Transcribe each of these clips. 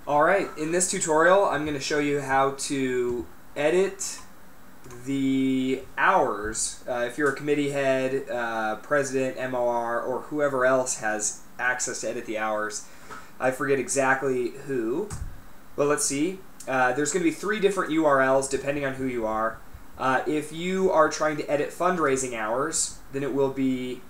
Alright, in this tutorial I'm going to show you how to edit the hours. If you're a committee head, president, MOR, or whoever else has access to edit the hours. I forget exactly who, but let's see. There's going to be 3 different URLs depending on who you are. If you are trying to edit fundraising hours, then it will be,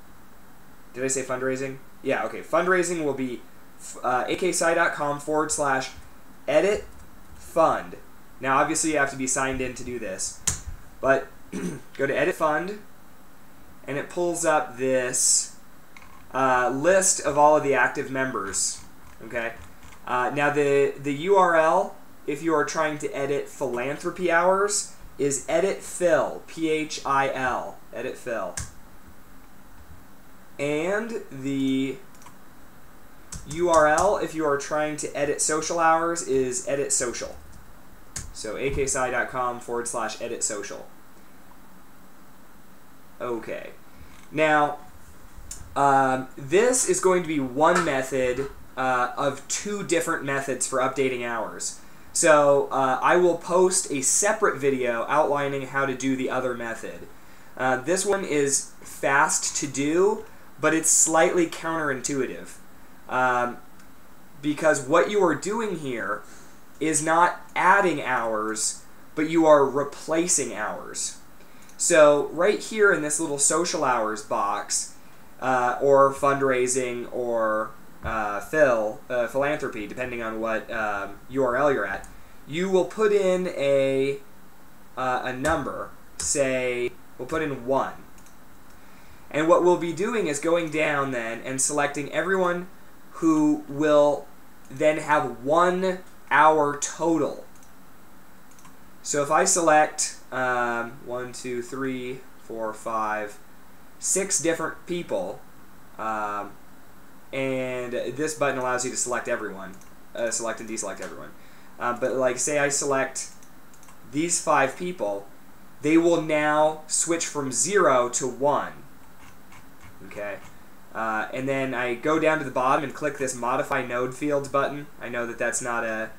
did I say fundraising? Yeah, okay. Fundraising will be aksci.com/edit fund. Now, obviously, you have to be signed in to do this, but go to edit fund, and it pulls up this list of all of the active members. Okay. Now, the URL, if you are trying to edit philanthropy hours, is editphil, P-H-I-L, editphil. And the URL, if you are trying to edit social hours, is edit social. So aksci.com/edit social. Okay. Now, this is going to be one method of 2 different methods for updating hours. So I will post a separate video outlining how to do the other method. This one is fast to do, but it's slightly counterintuitive. Because what you are doing here is not adding hours, but you are replacing hours. So right here in this little social hours box, or fundraising, or philanthropy, depending on what URL you're at, you will put in a number. Say, we'll put in 1. And what we'll be doing is going down then and selecting everyone who will then have 1 hour total. So if I select 1, 2, 3, 4, 5, 6 different people, and this button allows you to select everyone, select and deselect everyone. But like, say I select these 5 people, they will now switch from 0 to 1. Okay. And then I go down to the bottom and click this Modify Node Fields button. I know that that's not a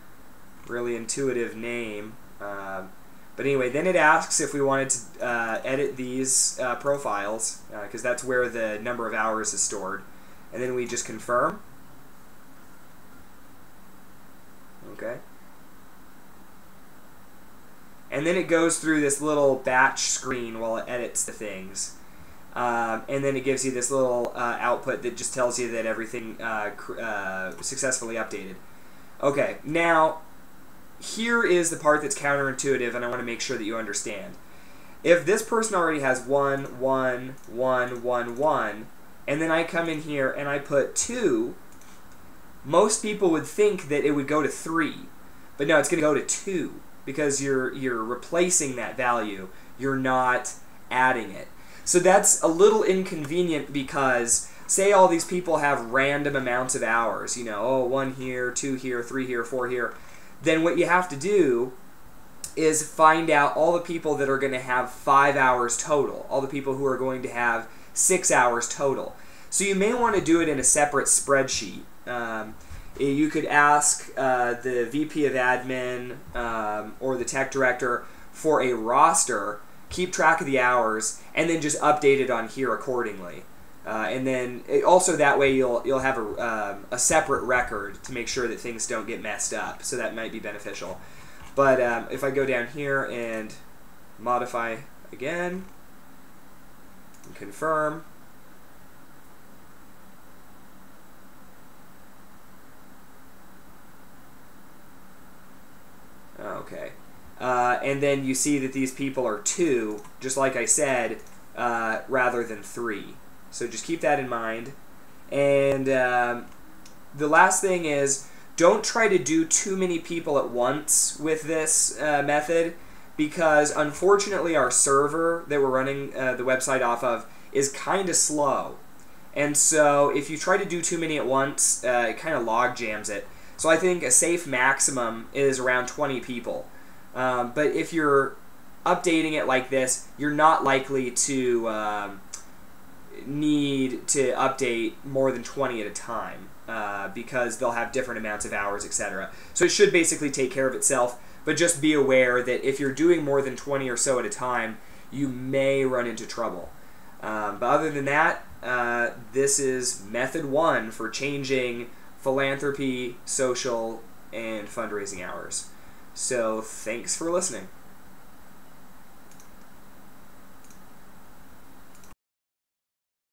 really intuitive name. But anyway, then it asks if we wanted to edit these profiles, because that's where the number of hours is stored. And then we just confirm. Okay. And then it goes through this little batch screen while it edits the things. And then it gives you this little output that just tells you that everything successfully updated. Okay, now here is the part that's counterintuitive, and I want to make sure that you understand. If this person already has 1, 1, 1, 1, 1, and then I come in here and I put 2, most people would think that it would go to 3. But no, it's going to go to 2 because you're replacing that value. You're not adding it. So that's a little inconvenient because say all these people have random amounts of hours, you know, oh, 1 here, 2 here, 3 here, 4 here. Then what you have to do is find out all the people that are going to have 5 hours total, all the people who are going to have 6 hours total. So you may want to do it in a separate spreadsheet. You could ask the VP of admin or the tech director for a roster, keep track of the hours, and then just update it on here accordingly. And then also that way you'll have a separate record to make sure that things don't get messed up. So that might be beneficial. But if I go down here and modify again, and confirm. Okay. And then you see that these people are 2, just like I said, rather than 3. So just keep that in mind. And the last thing is, don't try to do too many people at once with this method, because unfortunately our server that we're running the website off of is kind of slow. And so if you try to do too many at once, it kind of log jams it. So I think a safe maximum is around 20 people. But if you're updating it like this, you're not likely to need to update more than 20 at a time. because they'll have different amounts of hours, etc. So it should basically take care of itself, but just be aware that if you're doing more than 20 or so at a time, you may run into trouble. But other than that, this is method 1 for changing philanthropy, social, and fundraising hours. So thanks for listening.